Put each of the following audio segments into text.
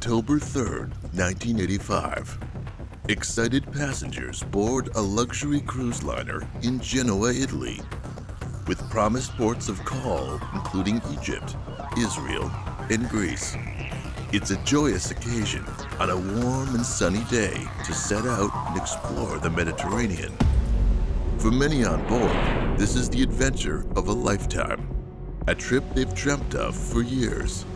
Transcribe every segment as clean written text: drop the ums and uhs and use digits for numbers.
October 3rd, 1985. Excited passengers board a luxury cruise liner in Genoa, Italy, with promised ports of call including Egypt, Israel, and Greece. It's a joyous occasion on a warm and sunny day to set out and explore the Mediterranean. For many on board, this is the adventure of a lifetime, a trip they've dreamt of for years.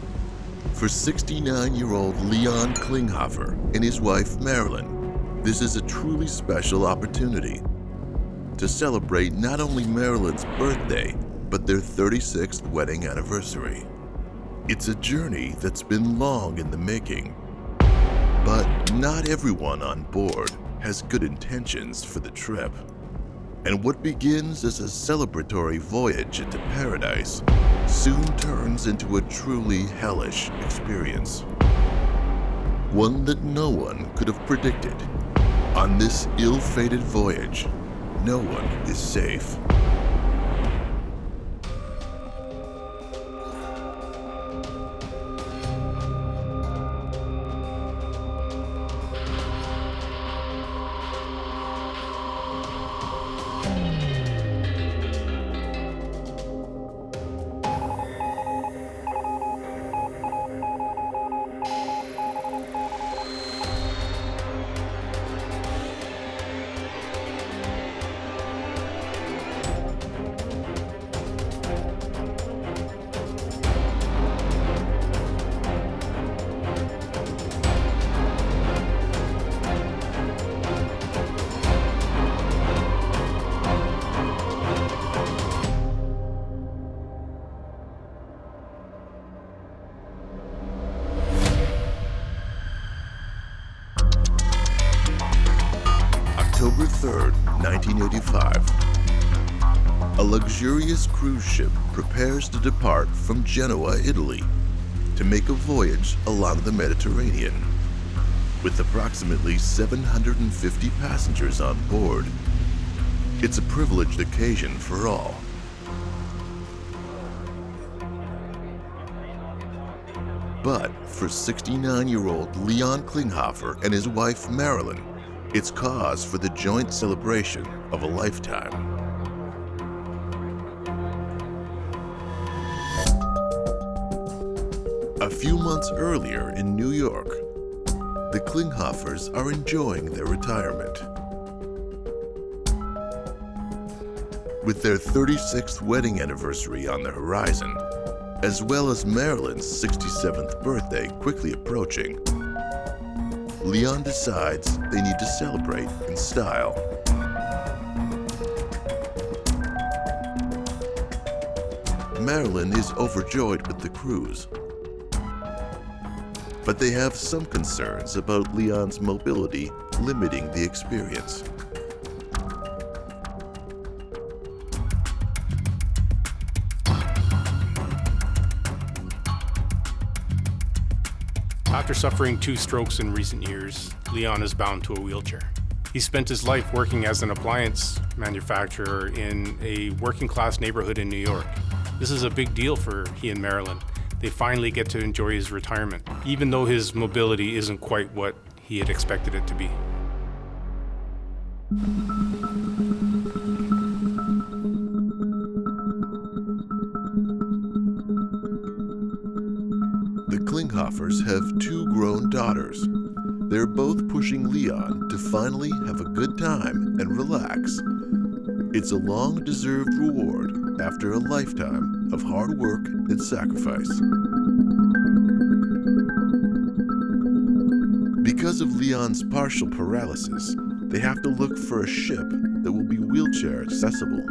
For 69-year-old Leon Klinghoffer and his wife Marilyn, this is a truly special opportunity to celebrate not only Marilyn's birthday, but their 36th wedding anniversary. It's a journey that's been long in the making, but not everyone on board has good intentions for the trip. And what begins as a celebratory voyage into paradise soon turns into a truly hellish experience. One that no one could have predicted. On this ill-fated voyage, no one is safe. October 3rd, 1985. A luxurious cruise ship prepares to depart from Genoa, Italy, to make a voyage along the Mediterranean. With approximately 750 passengers on board, it's a privileged occasion for all. But for 69-year-old Leon Klinghoffer and his wife Marilyn, it's cause for the joint celebration of a lifetime. A few months earlier in New York, the Klinghoffers are enjoying their retirement. With their 36th wedding anniversary on the horizon, as well as Marilyn's 67th birthday quickly approaching, Leon decides they need to celebrate in style. Marilyn is overjoyed with the cruise, but they have some concerns about Leon's mobility limiting the experience. After suffering 2 strokes in recent years, Leon is bound to a wheelchair. He spent his life working as an appliance manufacturer in a working-class neighborhood in New York. This is a big deal for he and Marilyn. They finally get to enjoy his retirement, even though his mobility isn't quite what he had expected it to be. The Klinghofers have 2 grown daughters. They're both pushing Leon to finally have a good time and relax. It's a long-deserved reward after a lifetime of hard work and sacrifice. Because of Leon's partial paralysis, they have to look for a ship that will be wheelchair accessible.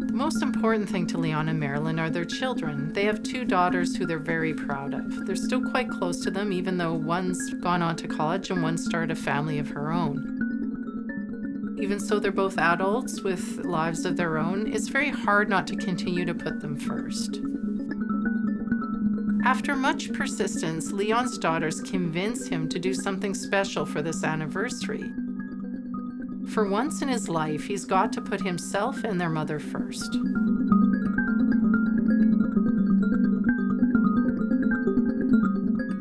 The most important thing to Leon and Marilyn are their children. They have 2 daughters who they're very proud of. They're still quite close to them, even though one's gone on to college and one started a family of her own. Even so, they're both adults with lives of their own. It's very hard not to continue to put them first. After much persistence, Leon's daughters convince him to do something special for this anniversary. For once in his life, he's got to put himself and their mother first.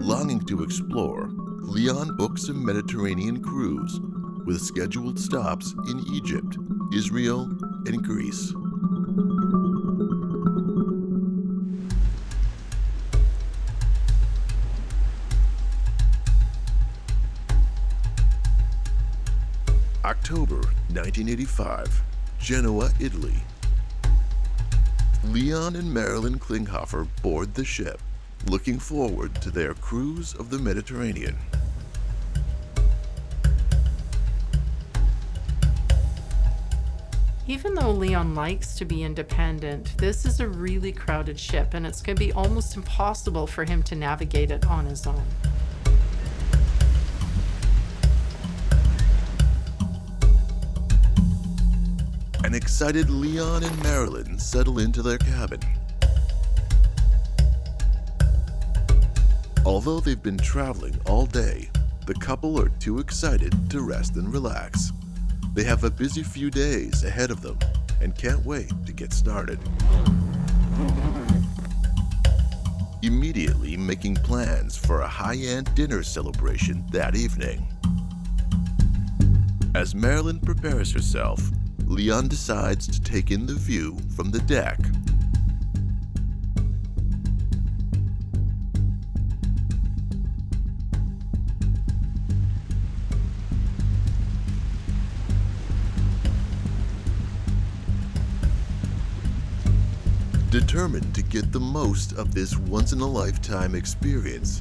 Longing explore, Leon books a Mediterranean cruise with scheduled stops in Egypt, Israel, and Greece. October 1985, Genoa, Italy. Leon and Marilyn Klinghoffer board the ship, looking forward to their cruise of the Mediterranean. Even though Leon likes to be independent, this is a really crowded ship, and it's going to be almost impossible for him to navigate it on his own. An excited Leon and Marilyn settle into their cabin. Although they've been traveling all day, the couple are too excited to rest and relax. They have a busy few days ahead of them and can't wait to get started. Immediately making plans for a high-end dinner celebration that evening. As Marilyn prepares herself, Leon decides to take in the view from the deck. Determined to get the most of this once-in-a-lifetime experience,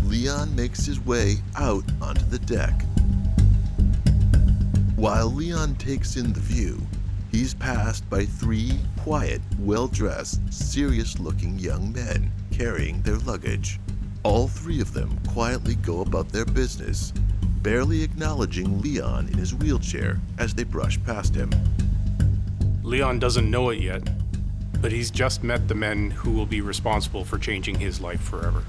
Leon makes his way out onto the deck. While Leon takes in the view, he's passed by three quiet, well-dressed, serious-looking young men carrying their luggage. All three of them quietly go about their business, barely acknowledging Leon in his wheelchair as they brush past him. Leon doesn't know it yet, but he's just met the men who will be responsible for changing his life forever.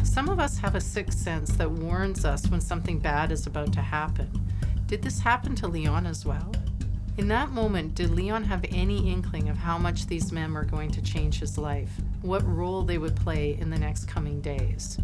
Some of us have a sixth sense that warns us when something bad is about to happen. Did this happen to Leon as well? In that moment, did Leon have any inkling of how much these men were going to change his life? What role they would play in the next coming days?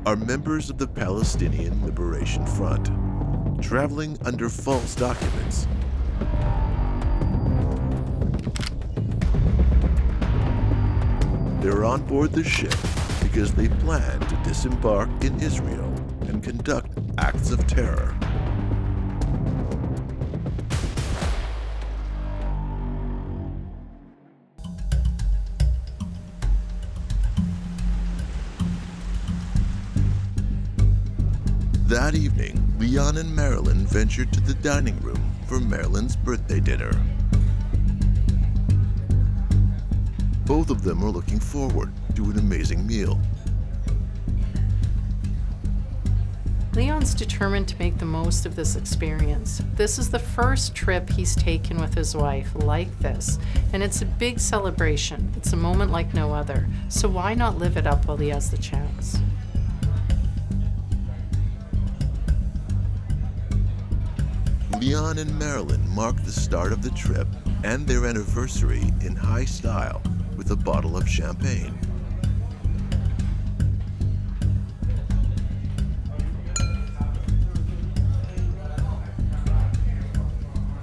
Are members of the Palestinian Liberation Front, traveling under false documents. They're on board the ship because they plan to disembark in Israel and conduct acts of terror. That evening, Leon and Marilyn ventured to the dining room for Marilyn's birthday dinner. Both of them are looking forward to an amazing meal. Leon's determined to make the most of this experience. This is the first trip he's taken with his wife like this, and it's a big celebration. It's a moment like no other, so why not live it up while he has the chance? Leon and Marilyn mark the start of the trip and their anniversary in high style with a bottle of champagne.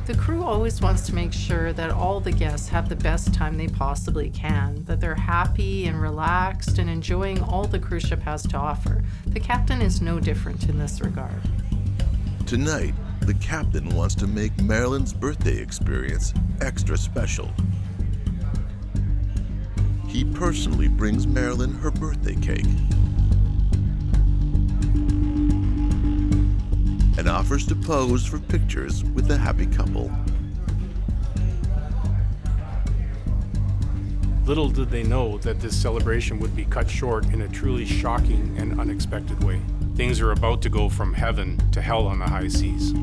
The crew always wants to make sure that all the guests have the best time they possibly can, that they're happy and relaxed and enjoying all the cruise ship has to offer. The captain is no different in this regard. Tonight, the captain wants to make Marilyn's birthday experience extra special. He personally brings Marilyn her birthday cake and offers to pose for pictures with the happy couple. Little did they know that this celebration would be cut short in a truly shocking and unexpected way. Things are about to go from heaven to hell on the high seas.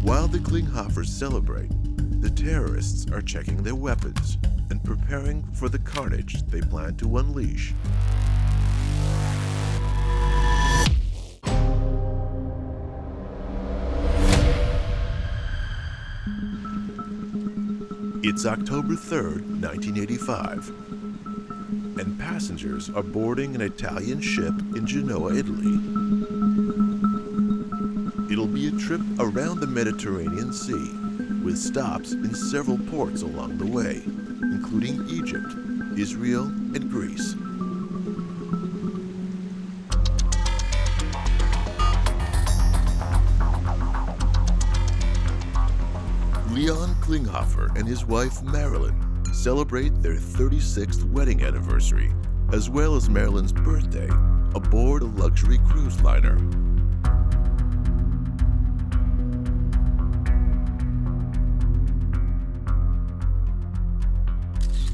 While the Klinghoffers celebrate, the terrorists are checking their weapons and preparing for the carnage they plan to unleash. It's October 3rd, 1985, and passengers are boarding an Italian ship in Genoa, Italy. It'll be a trip around the Mediterranean Sea, with stops in several ports along the way, including Egypt, Israel, and Greece. Leon Klinghoffer and his wife Marilyn celebrate their 36th wedding anniversary, as well as Marilyn's birthday, aboard a luxury cruise liner.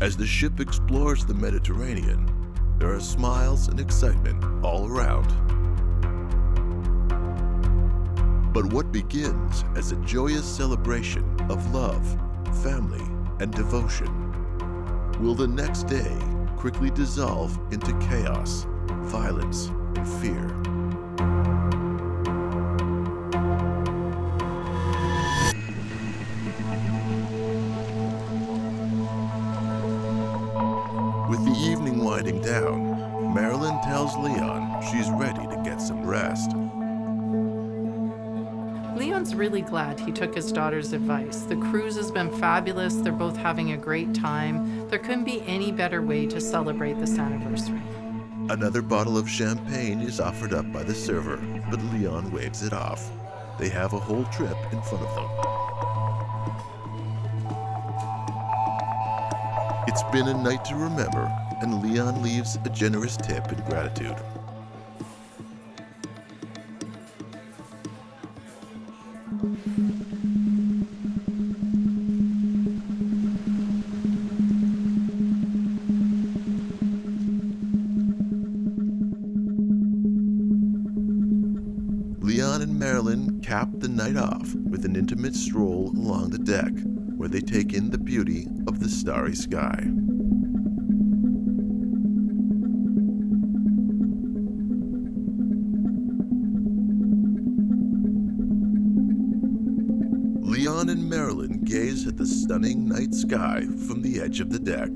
As the ship explores the Mediterranean, there are smiles and excitement all around. But what begins as a joyous celebration of love, family, and devotion will the next day quickly dissolve into chaos, violence, and fear. With the evening winding down, Marilyn tells Leon she's ready to get some rest. Leon's really glad he took his daughter's advice. The cruise has been fabulous. They're both having a great time. There couldn't be any better way to celebrate this anniversary. Another bottle of champagne is offered up by the server, but Leon waves it off. They have a whole trip in front of them. It's been a night to remember, and Leon leaves a generous tip in gratitude. Leon and Marilyn cap the night off with an intimate stroll along the deck, where they take in the beauty of the starry sky. Leon and Marilyn gaze at the stunning night sky from the edge of the deck.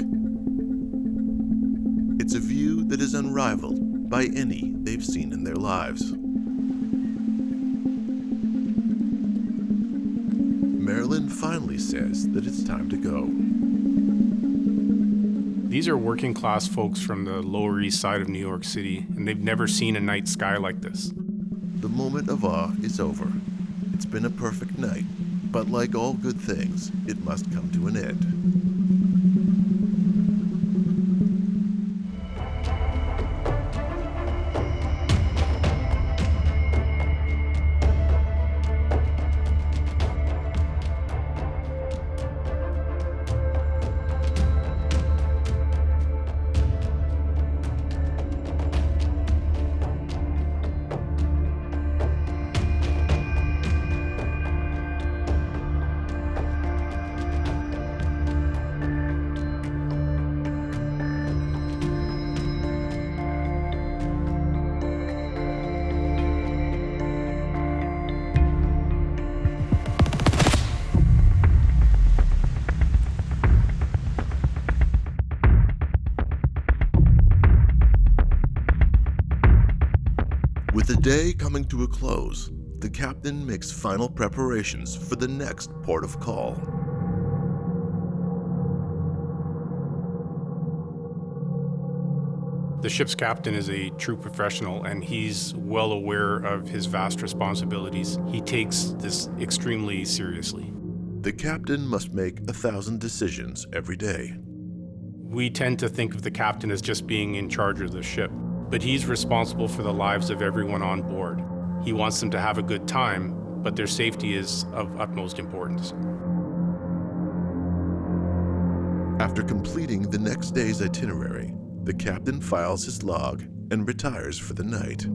It's a view that is unrivaled by any they've seen in their lives. Marilyn finally says that it's time to go. These are working class folks from the Lower East Side of New York City, and they've never seen a night sky like this. The moment of awe is over. It's been a perfect night, but like all good things, it must come to an end. With the day coming to a close, the captain makes final preparations for the next port of call. The ship's captain is a true professional, and he's well aware of his vast responsibilities. He takes this extremely seriously. The captain must make 1,000 decisions every day. We tend to think of the captain as just being in charge of the ship, but he's responsible for the lives of everyone on board. He wants them to have a good time, but their safety is of utmost importance. After completing the next day's itinerary, the captain files his log and retires for the night.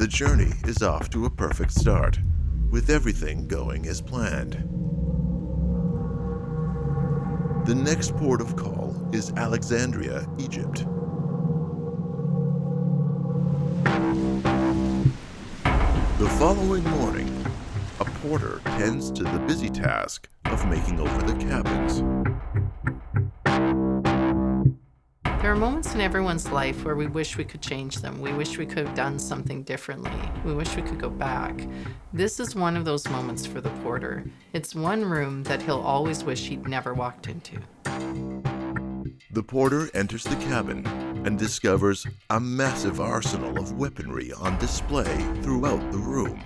The journey is off to a perfect start, with everything going as planned. The next port of call is Alexandria, Egypt. The following morning, a porter tends to the busy task of making over the cabins. There are moments in everyone's life where we wish we could change them. We wish we could have done something differently. We wish we could go back. This is one of those moments for the porter. It's one room that he'll always wish he'd never walked into. The porter enters the cabin and discovers a massive arsenal of weaponry on display throughout the room.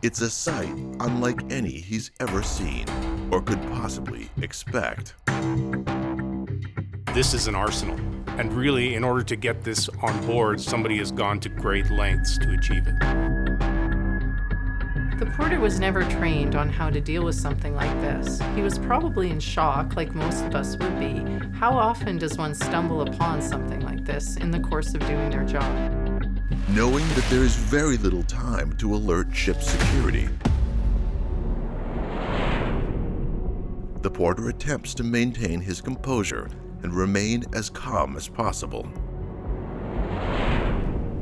It's a sight unlike any he's ever seen or could possibly expect. This is an arsenal, and really, in order to get this on board, somebody has gone to great lengths to achieve it. The porter was never trained on how to deal with something like this. He was probably in shock, like most of us would be. How often does one stumble upon something like this in the course of doing their job? Knowing that there is very little time to alert ship security, the porter attempts to maintain his composure and remain as calm as possible.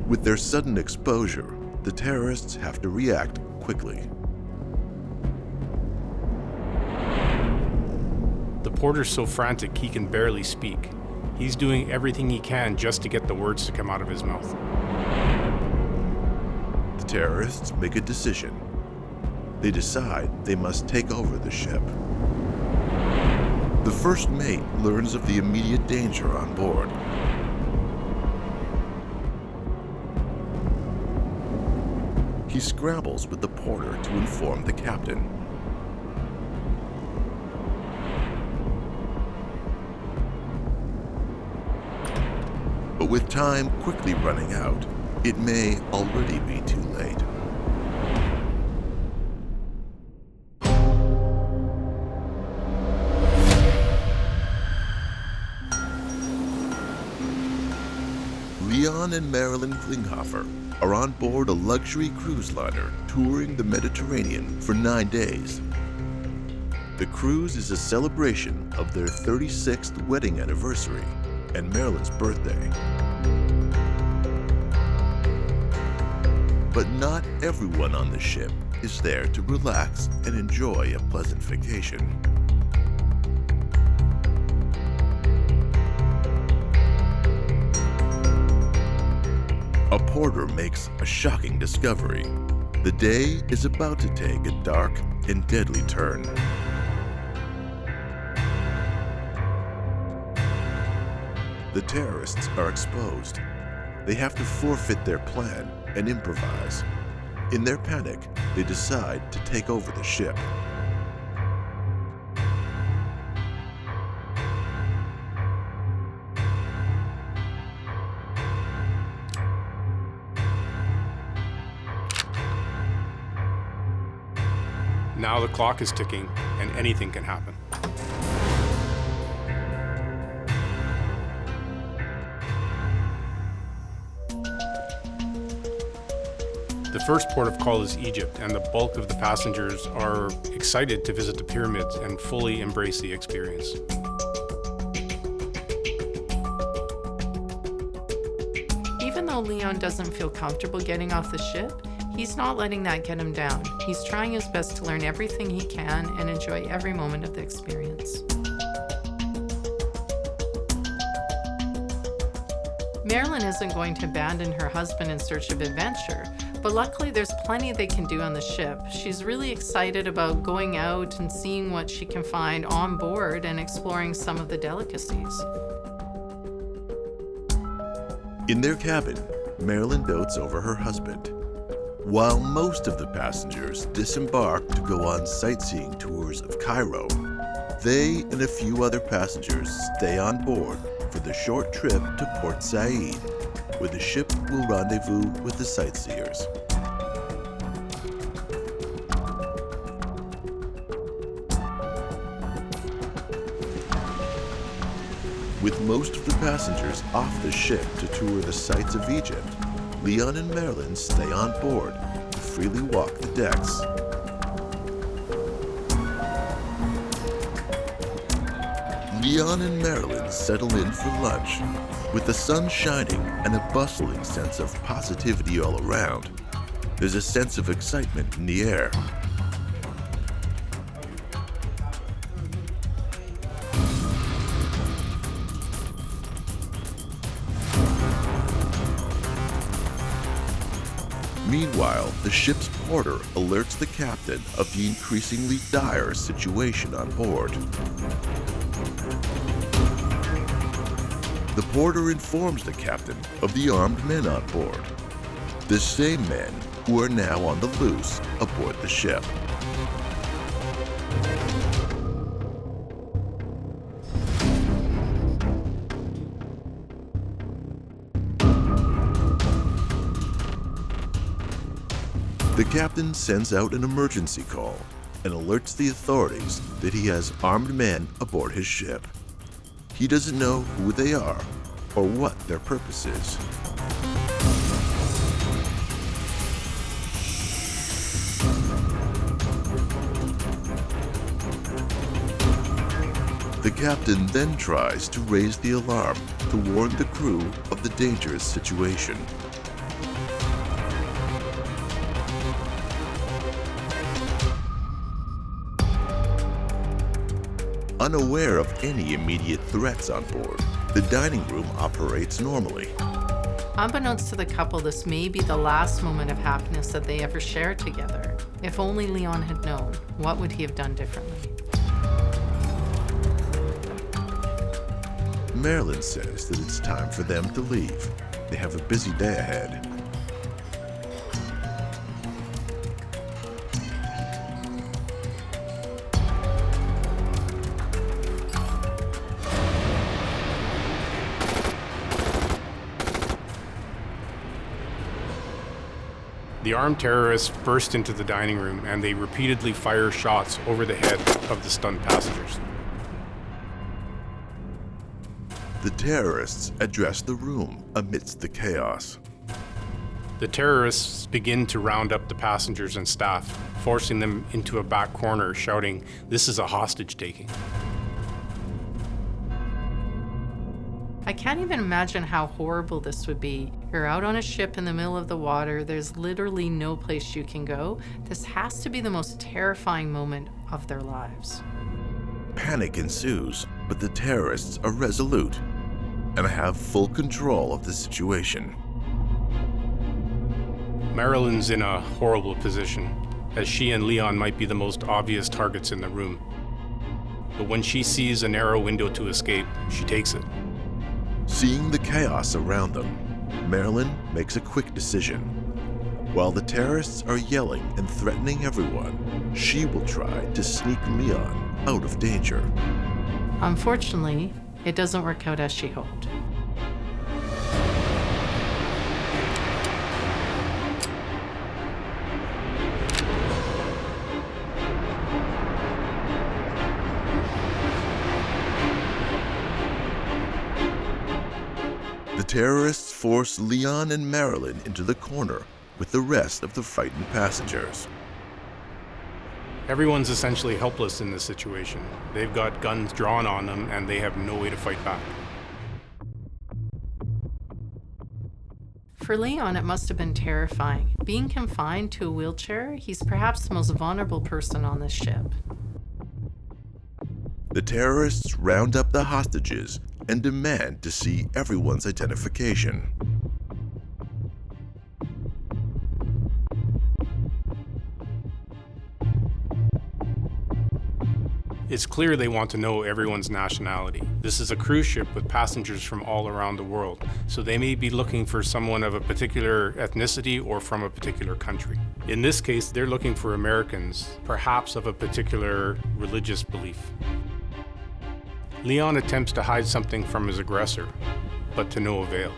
With their sudden exposure, the terrorists have to react quickly. The porter's so frantic he can barely speak. He's doing everything he can just to get the words to come out of his mouth. The terrorists make a decision. They decide they must take over the ship. The first mate learns of the immediate danger on board. He scrambles with the porter to inform the captain. But with time quickly running out, it may already be too late. Leon and Marilyn Klinghoffer are on board a luxury cruise liner touring the Mediterranean for 9 days. The cruise is a celebration of their 36th wedding anniversary and Marilyn's birthday. But not everyone on the ship is there to relax and enjoy a pleasant vacation. A porter makes a shocking discovery. The day is about to take a dark and deadly turn. The terrorists are exposed. They have to forfeit their plan and improvise. In their panic, they decide to take over the ship. Now the clock is ticking, and anything can happen. The first port of call is Egypt, and the bulk of the passengers are excited to visit the pyramids and fully embrace the experience. Even though Leon doesn't feel comfortable getting off the ship, he's not letting that get him down. He's trying his best to learn everything he can and enjoy every moment of the experience. Marilyn isn't going to abandon her husband in search of adventure, but luckily there's plenty they can do on the ship. She's really excited about going out and seeing what she can find on board and exploring some of the delicacies. In their cabin, Marilyn dotes over her husband. While most of the passengers disembark to go on sightseeing tours of Cairo, they and a few other passengers stay on board for the short trip to Port Said, where the ship will rendezvous with the sightseers. With most of the passengers off the ship to tour the sights of Egypt, Leon and Marilyn stay on board and freely walk the decks. Leon and Marilyn settle in for lunch. With the sun shining and a bustling sense of positivity all around, there's a sense of excitement in the air. Meanwhile, the ship's porter alerts the captain of the increasingly dire situation on board. The porter informs the captain of the armed men on board, the same men who are now on the loose aboard the ship. The captain sends out an emergency call and alerts the authorities that he has armed men aboard his ship. He doesn't know who they are or what their purpose is. The captain then tries to raise the alarm to warn the crew of the dangerous situation. Unaware of any immediate threats on board, the dining room operates normally. Unbeknownst to the couple, this may be the last moment of happiness that they ever shared together. If only Leon had known, what would he have done differently? Marilyn says that it's time for them to leave. They have a busy day ahead. The armed terrorists burst into the dining room and they repeatedly fire shots over the head of the stunned passengers. The terrorists address the room amidst the chaos. The terrorists begin to round up the passengers and staff, forcing them into a back corner, shouting, "This is a hostage taking." I can't even imagine how horrible this would be. You're out on a ship in the middle of the water. There's literally no place you can go. This has to be the most terrifying moment of their lives. Panic ensues, but the terrorists are resolute and have full control of the situation. Marilyn's in a horrible position, as she and Leon might be the most obvious targets in the room. But when she sees a narrow window to escape, she takes it. Seeing the chaos around them, Marilyn makes a quick decision. While the terrorists are yelling and threatening everyone, she will try to sneak Leon out of danger. Unfortunately, it doesn't work out as she hoped. The terrorists force Leon and Marilyn into the corner with the rest of the frightened passengers. Everyone's essentially helpless in this situation. They've got guns drawn on them and they have no way to fight back. For Leon, it must have been terrifying. Being confined to a wheelchair, he's perhaps the most vulnerable person on this ship. The terrorists round up the hostages and demand to see everyone's identification. It's clear they want to know everyone's nationality. This is a cruise ship with passengers from all around the world, so they may be looking for someone of a particular ethnicity or from a particular country. In this case, they're looking for Americans, perhaps of a particular religious belief. Leon attempts to hide something from his aggressor, but to no avail.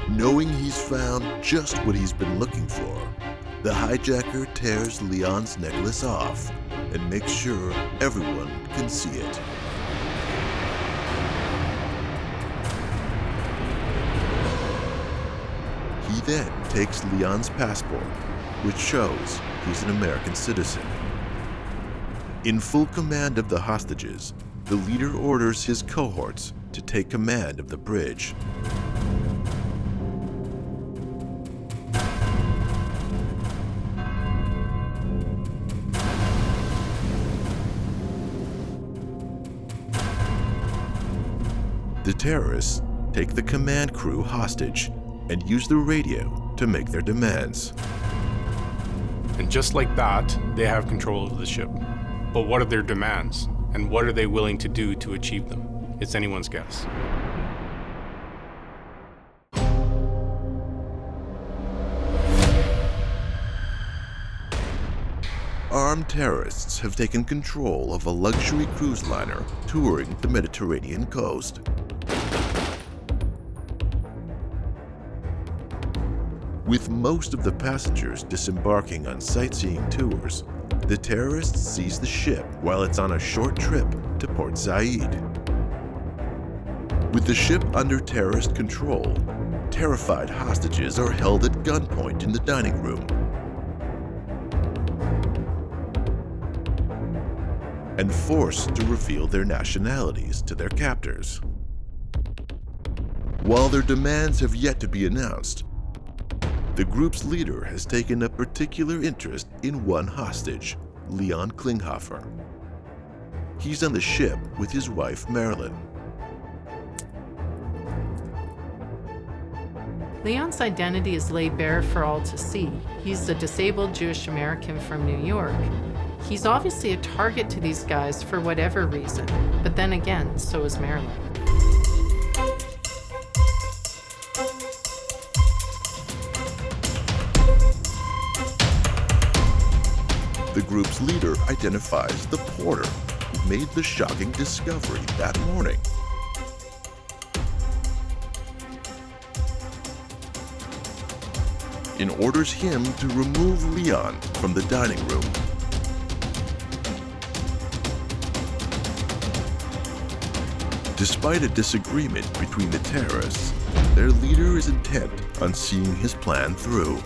Knowing he's found just what he's been looking for, the hijacker tears Leon's necklace off and makes sure everyone can see it. then takes Leon's passport, which shows he's an American citizen. In full command of the hostages, the leader orders his cohorts to take command of the bridge. The terrorists take the command crew hostage and use the radio to make their demands. And just like that, they have control of the ship. But what are their demands? And what are they willing to do to achieve them? It's anyone's guess. Armed terrorists have taken control of a luxury cruise liner touring the Mediterranean coast. With most of the passengers disembarking on sightseeing tours, the terrorists seize the ship while it's on a short trip to Port Said. With the ship under terrorist control, terrified hostages are held at gunpoint in the dining room and forced to reveal their nationalities to their captors. While their demands have yet to be announced, the group's leader has taken a particular interest in one hostage, Leon Klinghoffer. He's on the ship with his wife, Marilyn. Leon's identity is laid bare for all to see. He's a disabled Jewish American from New York. He's obviously a target to these guys for whatever reason, but then again, so is Marilyn. The group's leader identifies the porter who made the shocking discovery that morning. And orders him to remove Leon from the dining room. Despite a disagreement between the terrorists, their leader is intent on seeing his plan through.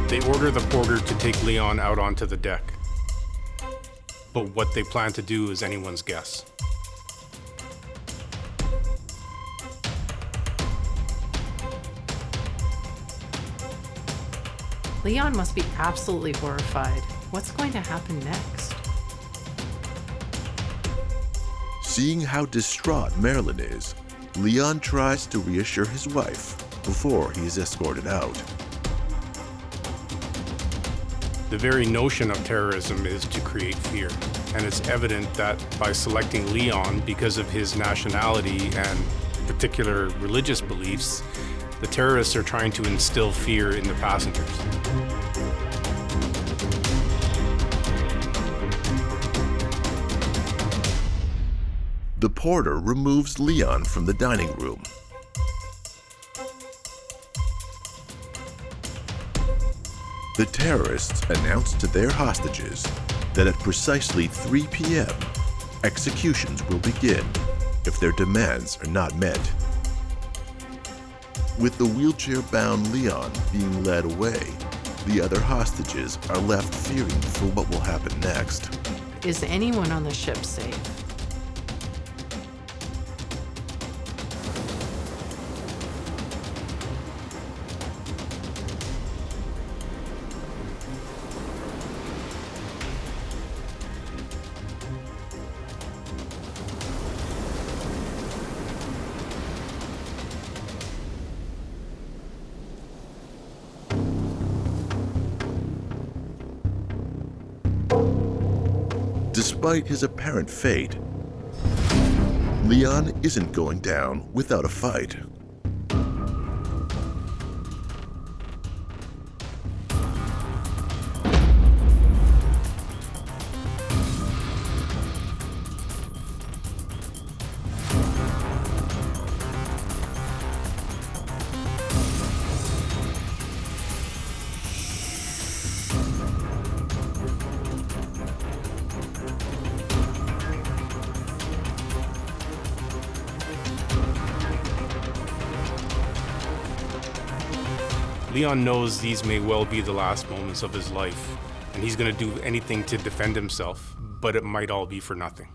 They order the porter to take Leon out onto the deck. But what they plan to do is anyone's guess. Leon must be absolutely horrified. What's going to happen next? Seeing how distraught Marilyn is, Leon tries to reassure his wife before he is escorted out. The very notion of terrorism is to create fear, and it's evident that by selecting Leon because of his nationality and particular religious beliefs, the terrorists are trying to instill fear in the passengers. The porter removes Leon from the dining room. The terrorists announce to their hostages that at precisely 3 p.m., executions will begin if their demands are not met. With the wheelchair-bound Leon being led away, the other hostages are left fearing for what will happen next. Is anyone on the ship safe? Despite his apparent fate, Leon isn't going down without a fight. Leon knows these may well be the last moments of his life, and he's going to do anything to defend himself, but it might all be for nothing.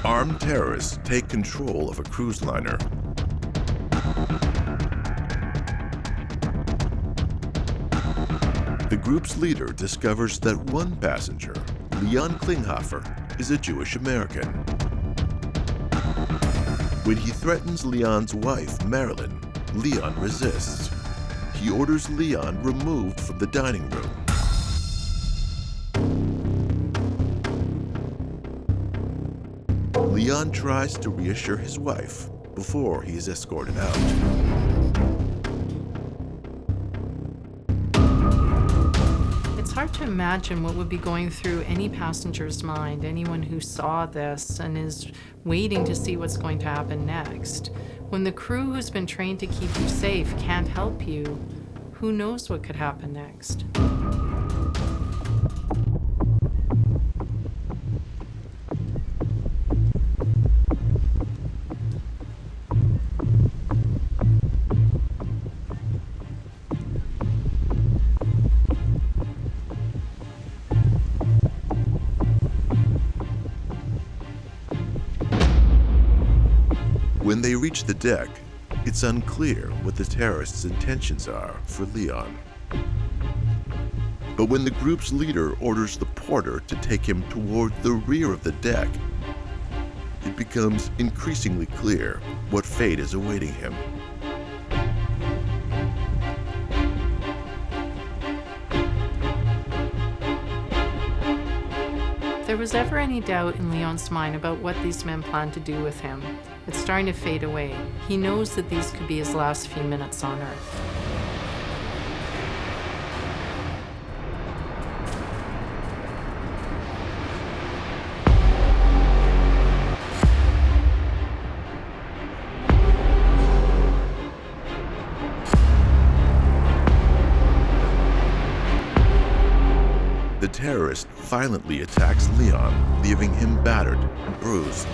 Armed terrorists take control of a cruise liner. The group's leader discovers that one passenger, Leon Klinghoffer, is a Jewish American. When he threatens Leon's wife, Marilyn, Leon resists. He orders Leon removed from the dining room. Leon tries to reassure his wife before he is escorted out. It's hard to imagine what would be going through any passenger's mind, anyone who saw this and is waiting to see what's going to happen next. When the crew who's been trained to keep you safe can't help you, who knows what could happen next? When they reach the deck, it's unclear what the terrorists' intentions are for Leon. But when the group's leader orders the porter to take him toward the rear of the deck, it becomes increasingly clear what fate is awaiting him. If there was ever any doubt in Leon's mind about what these men planned to do with him, it's starting to fade away. He knows that these could be his last few minutes on Earth. The terrorist violently attacks Leon, leaving him battered and bruised.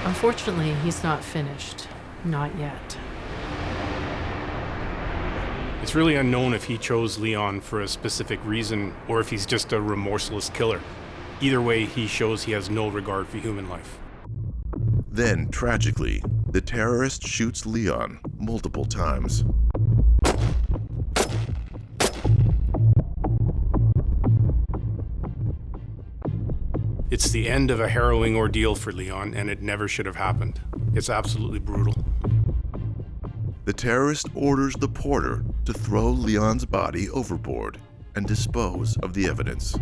Unfortunately, he's not finished. Not yet. It's really unknown if he chose Leon for a specific reason or if he's just a remorseless killer. Either way, he shows he has no regard for human life. Then, tragically, the terrorist shoots Leon multiple times. It's the end of a harrowing ordeal for Leon, and it never should have happened. It's absolutely brutal. The terrorist orders the porter to throw Leon's body overboard and dispose of the evidence.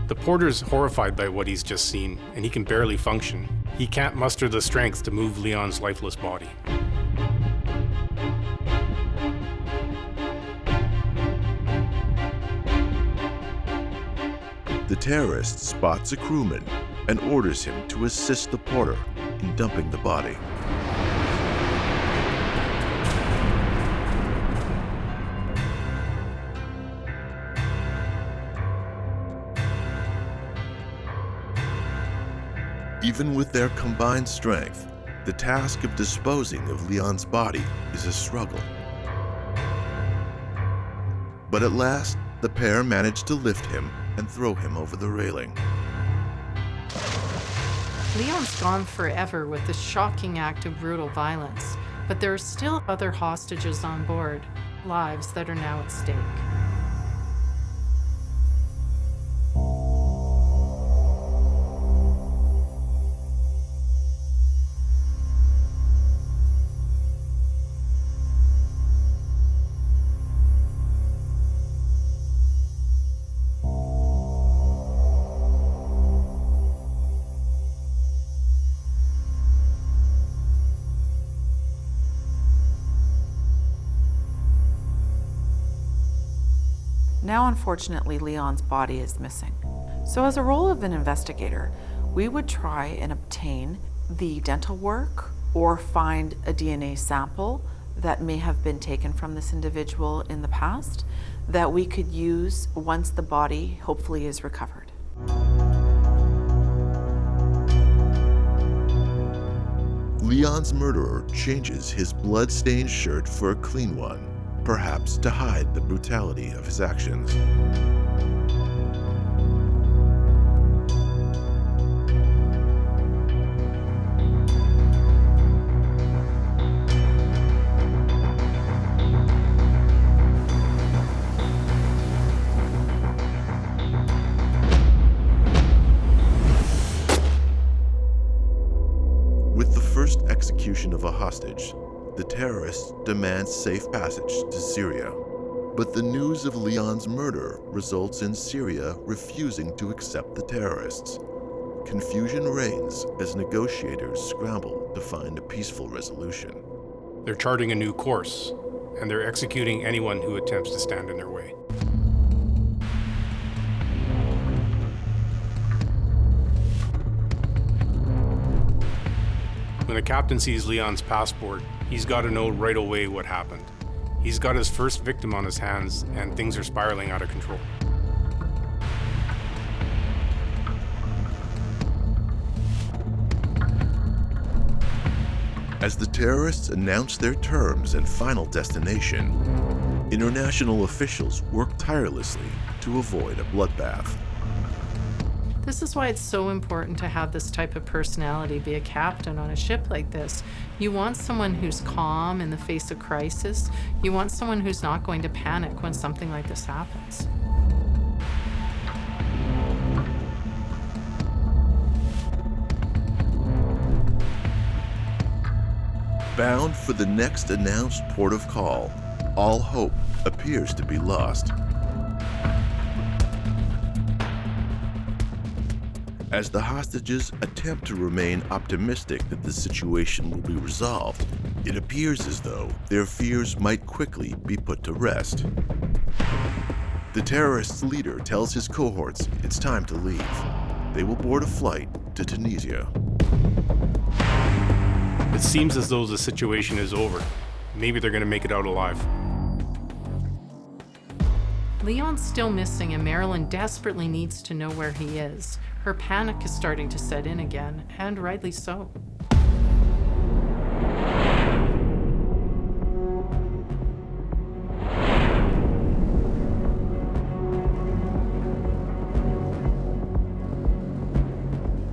The porter's horrified by what he's just seen, and he can barely function. He can't muster the strength to move Leon's lifeless body. The terrorist spots a crewman and orders him to assist the porter in dumping the body. Even with their combined strength, the task of disposing of Leon's body is a struggle. But at last, the pair manage to lift him and throw him over the railing. Leon's gone forever with this shocking act of brutal violence, but there are still other hostages on board, lives that are now at stake. Now, unfortunately, Leon's body is missing. So as a role of an investigator, we would try and obtain the dental work or find a DNA sample that may have been taken from this individual in the past that we could use once the body hopefully is recovered. Leon's murderer changes his blood-stained shirt for a clean one, perhaps to hide the brutality of his actions. With the first execution of a hostage, the terrorists demand safe passage to Syria. But the news of Leon's murder results in Syria refusing to accept the terrorists. Confusion reigns as negotiators scramble to find a peaceful resolution. They're charting a new course, and they're executing anyone who attempts to stand in their way. When the captain sees Leon's passport, he's got to know right away what happened. He's got his first victim on his hands, and things are spiraling out of control. As the terrorists announce their terms and final destination, international officials work tirelessly to avoid a bloodbath. This is why it's so important to have this type of personality be a captain on a ship like this. You want someone who's calm in the face of crisis. You want someone who's not going to panic when something like this happens. Bound for the next announced port of call, all hope appears to be lost. As the hostages attempt to remain optimistic that the situation will be resolved, it appears as though their fears might quickly be put to rest. The terrorists' leader tells his cohorts it's time to leave. They will board a flight to Tunisia. It seems as though the situation is over. Maybe they're going to make it out alive. Leon's still missing, and Marilyn desperately needs to know where he is. Her panic is starting to set in again, and rightly so.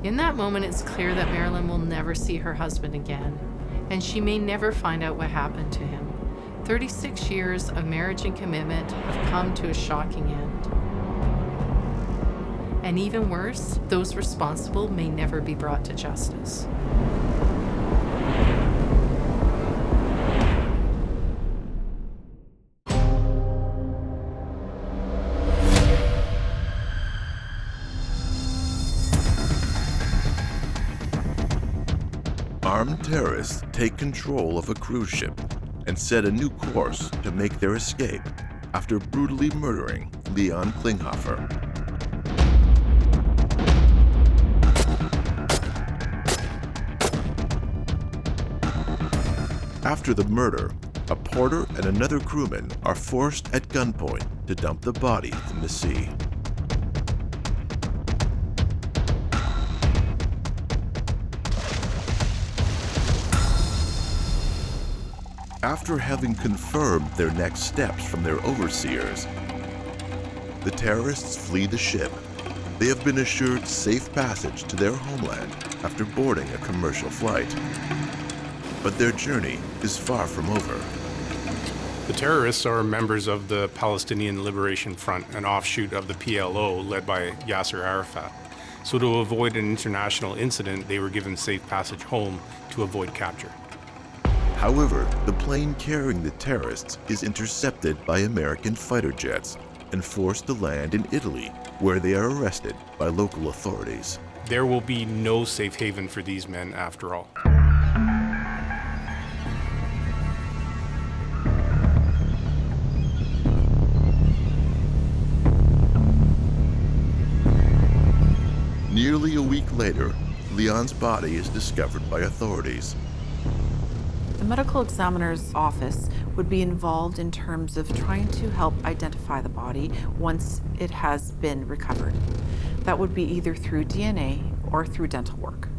In that moment, it's clear that Marilyn will never see her husband again, and she may never find out what happened to him. 36 years of marriage and commitment have come to a shocking end. And even worse, those responsible may never be brought to justice. Armed terrorists take control of a cruise ship and set a new course to make their escape after brutally murdering Leon Klinghoffer. After the murder, a porter and another crewman are forced at gunpoint to dump the body in the sea. After having confirmed their next steps from their overseers, the terrorists flee the ship. They have been assured safe passage to their homeland after boarding a commercial flight. But their journey is far from over. The terrorists are members of the Palestinian Liberation Front, an offshoot of the PLO led by Yasser Arafat. So to avoid an international incident, they were given safe passage home to avoid capture. However, the plane carrying the terrorists is intercepted by American fighter jets and forced to land in Italy, where they are arrested by local authorities. There will be no safe haven for these men after all. Nearly a week later, Leon's body is discovered by authorities. The medical examiner's office would be involved in terms of trying to help identify the body once it has been recovered. That would be either through DNA or through dental work.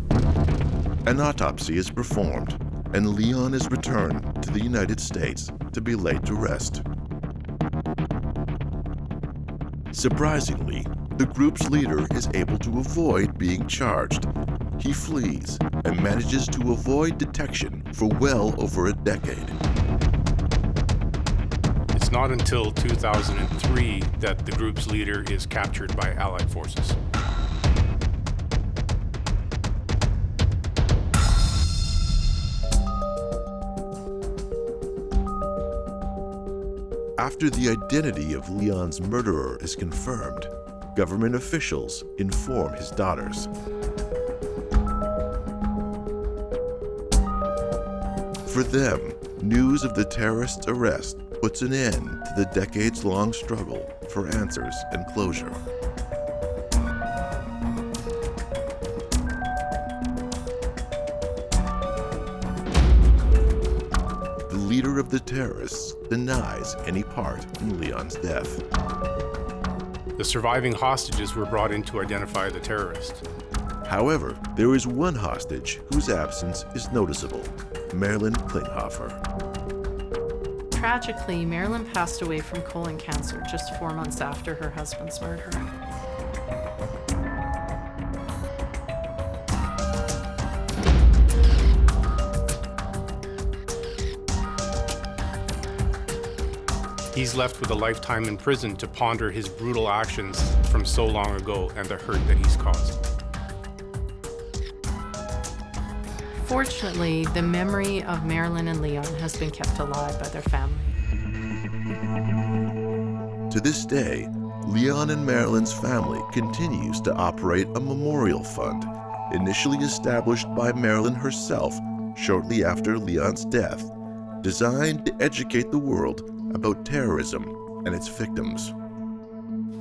An autopsy is performed, and Leon is returned to the United States to be laid to rest. Surprisingly, the group's leader is able to avoid being charged. He flees and manages to avoid detection for well over a decade. It's not until 2003 that the group's leader is captured by Allied forces. After the identity of Leon's murderer is confirmed, government officials inform his daughters. For them, news of the terrorist's arrest puts an end to the decades-long struggle for answers and closure. The leader of the terrorists denies any part in Leon's death. The surviving hostages were brought in to identify the terrorist. However, there is one hostage whose absence is noticeable: Marilyn Klinghoffer. Tragically, Marilyn passed away from colon cancer just 4 months after her husband's murder. He's left with a lifetime in prison to ponder his brutal actions from so long ago and the hurt that he's caused. Fortunately, the memory of Marilyn and Leon has been kept alive by their family. To this day, Leon and Marilyn's family continues to operate a memorial fund, initially established by Marilyn herself shortly after Leon's death, designed to educate the world about terrorism and its victims.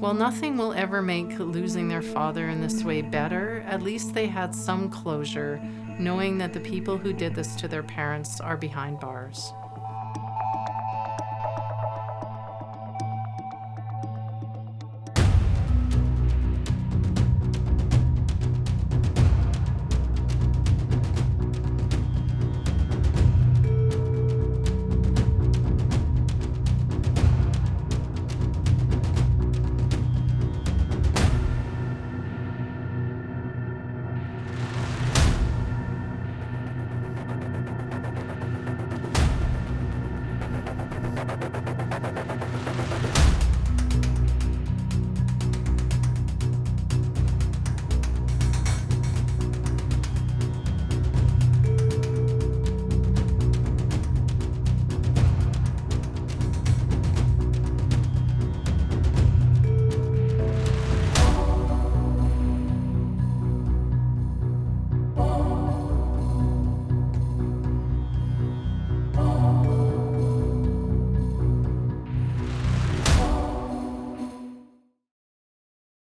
While nothing will ever make losing their father in this way better, at least they had some closure, knowing that the people who did this to their parents are behind bars.